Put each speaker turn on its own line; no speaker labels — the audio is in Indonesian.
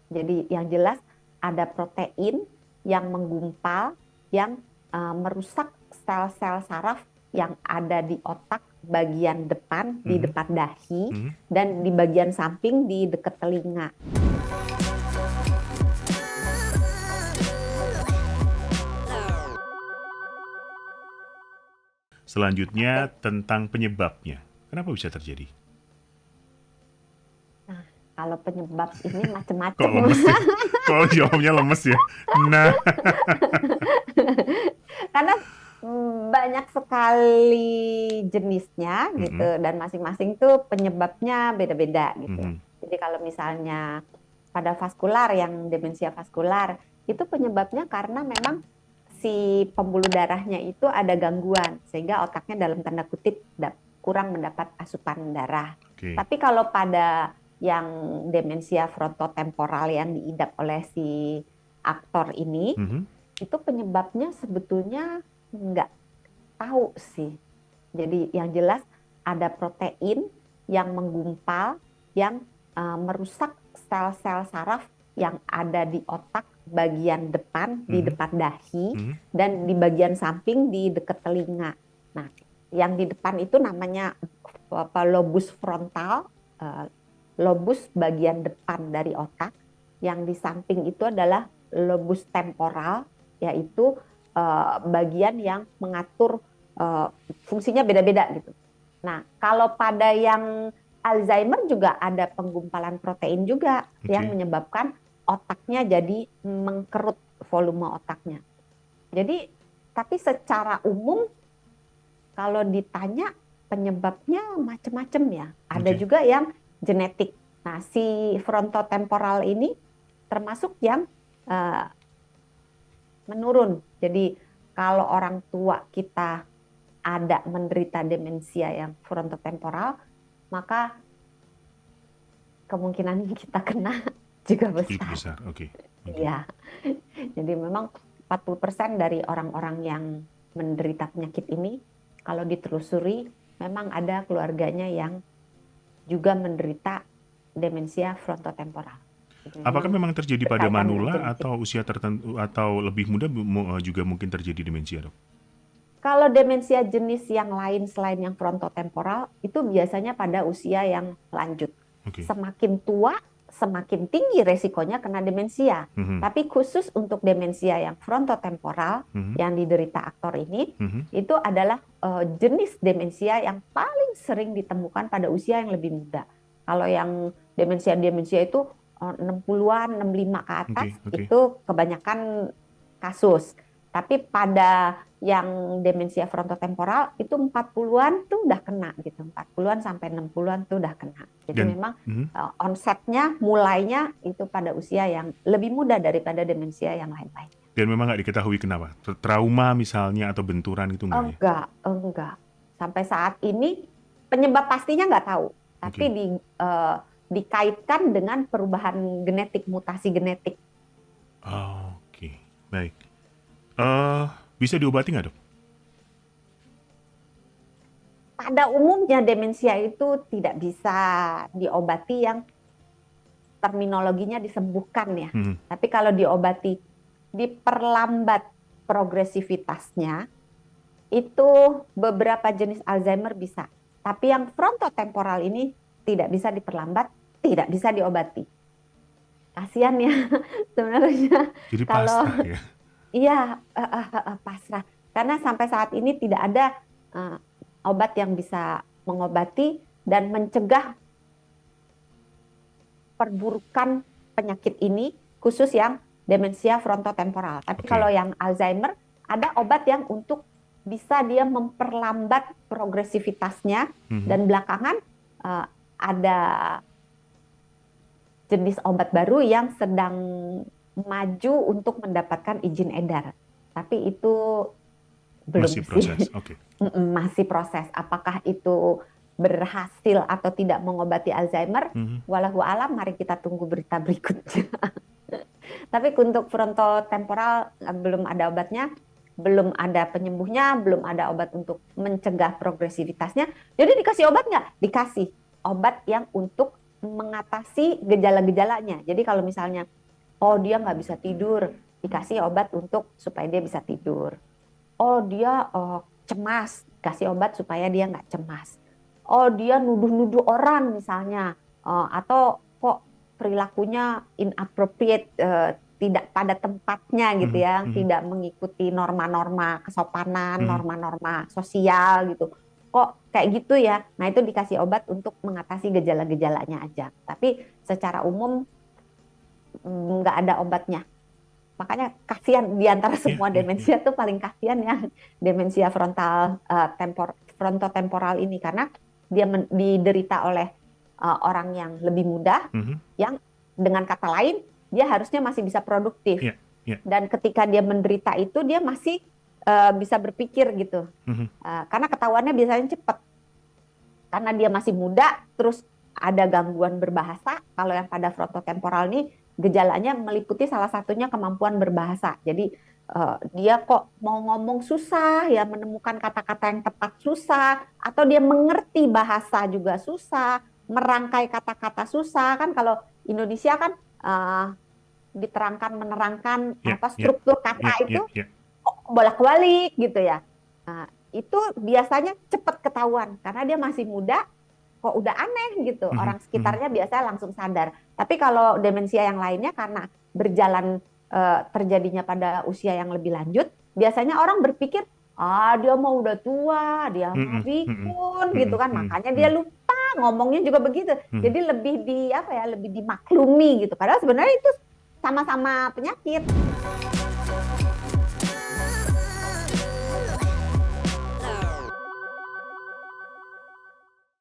Jadi yang jelas ada protein yang menggumpal, yang merusak sel-sel saraf yang ada di otak bagian depan, di
Mhm,
depan dahi,
mhm.
dan di bagian samping di dekat telinga.
Selanjutnya
Oke.
tentang penyebabnya. Kenapa bisa terjadi?
Nah, kalau penyebab ini
Kok
macam-macam.
lemes sih? Kok jawabnya lemes ya? Nah,
Karena banyak sekali jenisnya gitu
mhm,
dan masing-masing tuh penyebabnya beda-beda gitu.
mhm,
Jadi kalau misalnya pada vaskular yang demensia vaskular itu penyebabnya karena memang si pembuluh darahnya itu ada gangguan sehingga otaknya dalam tanda kutip kurang mendapat asupan darah.
oke,
Tapi kalau pada yang demensia frontotemporal yang diidap oleh si aktor ini
mhm,
itu penyebabnya sebetulnya nggak tahu sih. Jadi yang jelas ada protein yang menggumpal, yang merusak sel-sel saraf yang ada di otak bagian depan, di
mhm,
depan dahi,
mhm,
dan di bagian samping di dekat telinga. Nah, yang di depan itu namanya apa, lobus frontal, eh, lobus bagian depan dari otak. Yang di samping itu adalah lobus temporal, yaitu bagian yang mengatur eh, fungsinya beda-beda gitu. Nah, kalau pada yang Alzheimer juga ada penggumpalan protein juga yang
oke.
menyebabkan otaknya jadi mengkerut volume otaknya. Jadi, tapi secara umum kalau ditanya penyebabnya macam-macam ya. Ada
Oke.
juga yang genetik. Nah, si frontotemporal ini termasuk yang eh, menurun. Jadi kalau orang tua kita ada menderita demensia yang frontotemporal, maka kemungkinan kita kena juga
Cukup
besar.
besar, oke, oke.
Iya. Jadi memang 40% dari orang-orang yang menderita penyakit ini, kalau ditelusuri, memang ada keluarganya yang juga menderita demensia frontotemporal. Jadi
Apakah
memang
memang terjadi pada
berkaitan dengan
manula
genetik.
atau usia tertentu atau lebih muda juga mungkin terjadi demensia, Dok?
Kalau demensia jenis yang lain selain yang frontotemporal, itu biasanya pada usia yang lanjut.
Oke.
Semakin tua, semakin tinggi resikonya kena demensia.
Mhm,
Tapi khusus untuk demensia yang frontotemporal,
mhm,
yang diderita aktor ini,
mhm.
itu adalah jenis demensia yang paling sering ditemukan pada usia yang lebih muda. Kalau yang demensia-demensia itu 60-an, 65 ke atas,
Oke, oke.
itu kebanyakan kasus. Tapi pada yang demensia frontotemporal itu 40-an tuh udah kena gitu. 40-an sampai 60-an tuh udah kena. Jadi
Dan
memang
mhm,
onsetnya mulainya itu pada usia yang lebih muda daripada demensia yang lain-lain.
dan memang nggak diketahui kenapa? Trauma misalnya atau benturan itu enggak ya?
Enggak, enggak. Sampai saat ini penyebab pastinya nggak tahu, tapi
Oke.
dikaitkan dengan perubahan genetik, mutasi genetik.
Oh, oke, baik. Eh, bisa diobati nggak, Dok?
Pada umumnya demensia itu tidak bisa diobati yang terminologinya disembuhkan ya.
Mhm,
Tapi kalau diobati, diperlambat progresivitasnya, itu beberapa jenis Alzheimer bisa. Tapi yang frontotemporal ini tidak bisa diperlambat, tidak bisa diobati. Kasihan ya sebenarnya
jadi
kalau
pasrah ya?
iya pasrah. Karena sampai saat ini tidak ada eh, obat yang bisa mengobati dan mencegah perburukan penyakit ini, khusus yang demensia frontotemporal. Tapi kalau
Oke,
yang Alzheimer, ada obat yang untuk bisa dia memperlambat progresivitasnya,
mhm.
dan belakangan ada jenis obat baru yang sedang maju untuk mendapatkan izin edar. Tapi itu
Masih
belum sih.
proses, oke.
Masih proses. Apakah itu berhasil atau tidak mengobati Alzheimer?
Mhm.
Walau alam, mari kita tunggu berita berikutnya. Tapi untuk frontotemporal belum ada obatnya, belum ada penyembuhnya, belum ada obat untuk mencegah progresivitasnya. Jadi dikasih obat nggak? Dikasih obat yang untuk mengatasi gejala-gejalanya. Jadi kalau misalnya, oh dia nggak bisa tidur, dikasih obat untuk supaya dia bisa tidur. Oh dia cemas, kasih obat supaya dia nggak cemas. Oh dia nuduh-nuduh orang misalnya, atau kok perilakunya inappropriate, tidak pada tempatnya gitu ya, tidak mengikuti norma-norma kesopanan, norma-norma sosial gitu. Kok kayak gitu ya? Nah itu dikasih obat untuk mengatasi gejala-gejalanya aja. Tapi secara umum nggak ada obatnya. Makanya kasihan di antara semua demensia tuh paling kasihan yang demensia frontotemporal ini karena dia diderita oleh orang yang lebih muda, yang dengan kata lain dia harusnya masih bisa produktif. Dan ketika dia menderita itu dia masih bisa berpikir gitu. Karena ketahuannya biasanya cepat. Karena dia masih muda, terus ada gangguan berbahasa. Kalau yang pada frontotemporal ini gejalanya meliputi salah satunya kemampuan berbahasa. Jadi dia kok mau ngomong susah, ya menemukan kata-kata yang tepat susah, atau dia mengerti bahasa juga susah, merangkai kata-kata susah. Kan kalau Indonesia kan diterangkan menerangkan struktur kata itu kok bolak-balik gitu ya. Itu biasanya cepat ketahuan karena dia masih muda. Kok udah aneh gitu, orang sekitarnya biasanya langsung sadar. Tapi kalau demensia yang lainnya karena berjalan terjadinya pada usia yang lebih lanjut, biasanya orang berpikir, dia mau udah tua, dia mau pikun gitu kan, makanya dia lupa, ngomongnya juga begitu. Jadi lebih lebih dimaklumi gitu. Padahal sebenarnya itu sama-sama penyakit.